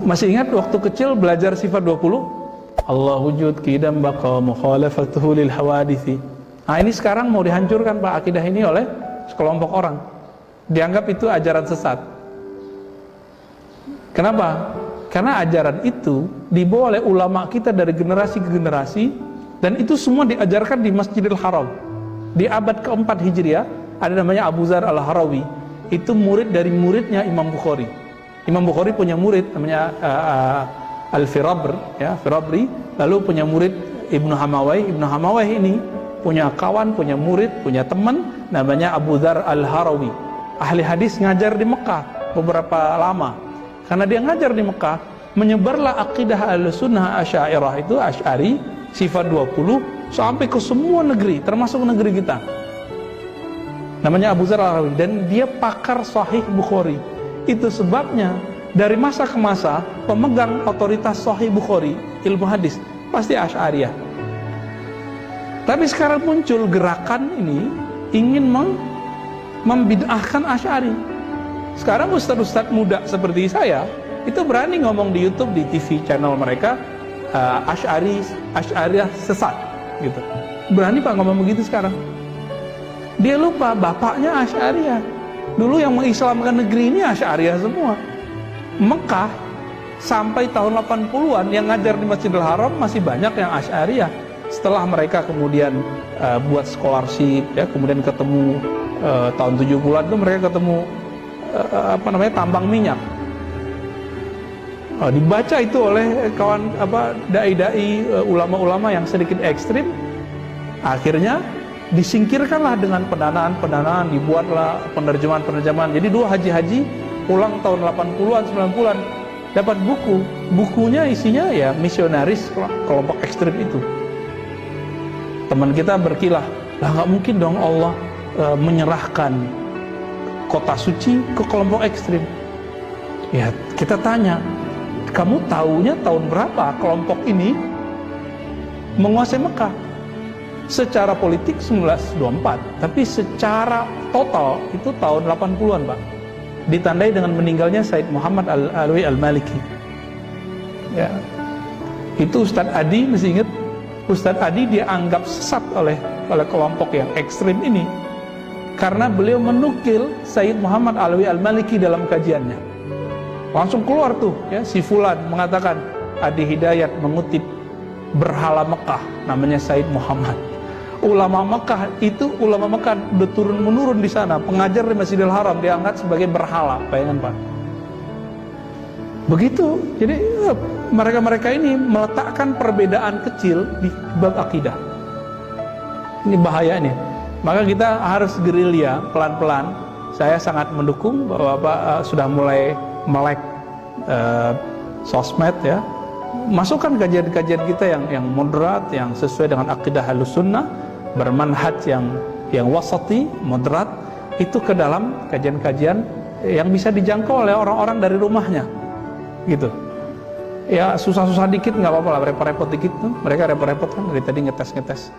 Masih ingat waktu kecil belajar sifat 20? Allah wujud, qidam, baqa, mukhalafatuhu lil hawadithi. Nah ini sekarang mau dihancurkan Pak akidah ini oleh sekelompok orang. Dianggap itu ajaran sesat. Kenapa? Karena ajaran itu dibawa oleh ulama kita dari generasi ke generasi, dan itu semua diajarkan di Masjidil Haram. Di abad keempat Hijriah ada namanya Abu Dzar Al-Harawi. Itu murid dari muridnya Imam Bukhari. Imam Bukhari punya murid namanya Al-Firabri, lalu punya murid Ibnu Hamawai. Ibnu Hamawai ini punya kawan, punya murid, punya teman namanya Abu Dzar Al-Harawi. Ahli hadis ngajar di Mekah beberapa lama. Karena dia ngajar di Mekah, menyebarlah akidah Ahlussunnah Asy'ariyah itu Asy'ari sifat 20 sampai ke semua negeri, termasuk negeri kita. Namanya Abu Dzar Al-Harawi, dan dia pakar Sahih Bukhari. Itu sebabnya dari masa ke masa pemegang otoritas Sahih Bukhari, ilmu hadis, pasti Asy'ariyah. Tapi sekarang muncul gerakan ini ingin membid'ahkan Asy'ari. Sekarang ustadz-ustadz muda seperti saya itu berani ngomong di YouTube, di TV channel mereka, Asy'ariyah sesat gitu. Berani Pak ngomong begitu sekarang. Dia lupa bapaknya Asy'ariyah. Dulu yang mengislamkan negeri ini Asy'ariyah semua. Mekah sampai tahun 80-an yang ngajar di Masjidil Haram masih banyak yang Asy'ariyah. Setelah mereka kemudian buat scholarship ya, kemudian ketemu tahun 70-an itu mereka ketemu tambang minyak. Dibaca itu oleh kawan dai-dai, ulama-ulama yang sedikit ekstrim. Akhirnya disingkirkanlah dengan pendanaan, dibuatlah penerjemahan. Jadi dua haji pulang tahun 80-an, 90-an dapat bukunya isinya ya misionaris kelompok ekstrim itu. Teman kita berkilah, lah nggak mungkin dong Allah menyerahkan kota suci ke kelompok ekstrim. Ya kita tanya, kamu tahunya tahun berapa kelompok ini menguasai Mekah? Secara politik 1924, tapi secara total itu tahun 80-an Pak. Ditandai dengan meninggalnya Said Muhammad Al-Alwi Al-Maliki. Ya. Itu Ustadz Adi, masih ingat? Ustadz Adi dianggap sesat oleh kelompok yang ekstrim ini karena beliau menukil Said Muhammad Al-Alwi Al-Maliki dalam kajiannya. Langsung keluar tuh ya, si Fulan mengatakan Adi Hidayat mengutip berhala Mekah namanya Said Muhammad. Ulama Mekah udah turun-menurun di sana, pengajar di Masjidil Haram diangkat sebagai berhala, bayangkan Pak. Begitu, jadi mereka ini meletakkan perbedaan kecil di bab akidah. Ini bahaya nih. Maka kita harus gerilya pelan-pelan. Saya sangat mendukung bahwa Bapak sudah mulai melek sosmed ya. Masukkan kajian-kajian kita yang moderat, yang sesuai dengan akidah Ahlussunnah, bermanhaj yang wasati, moderat, itu ke dalam kajian-kajian yang bisa dijangkau oleh orang-orang dari rumahnya gitu. Ya susah-susah dikit nggak apa-apa lah, repot-repot dikit tuh. Mereka repot-repot kan dari tadi ngetes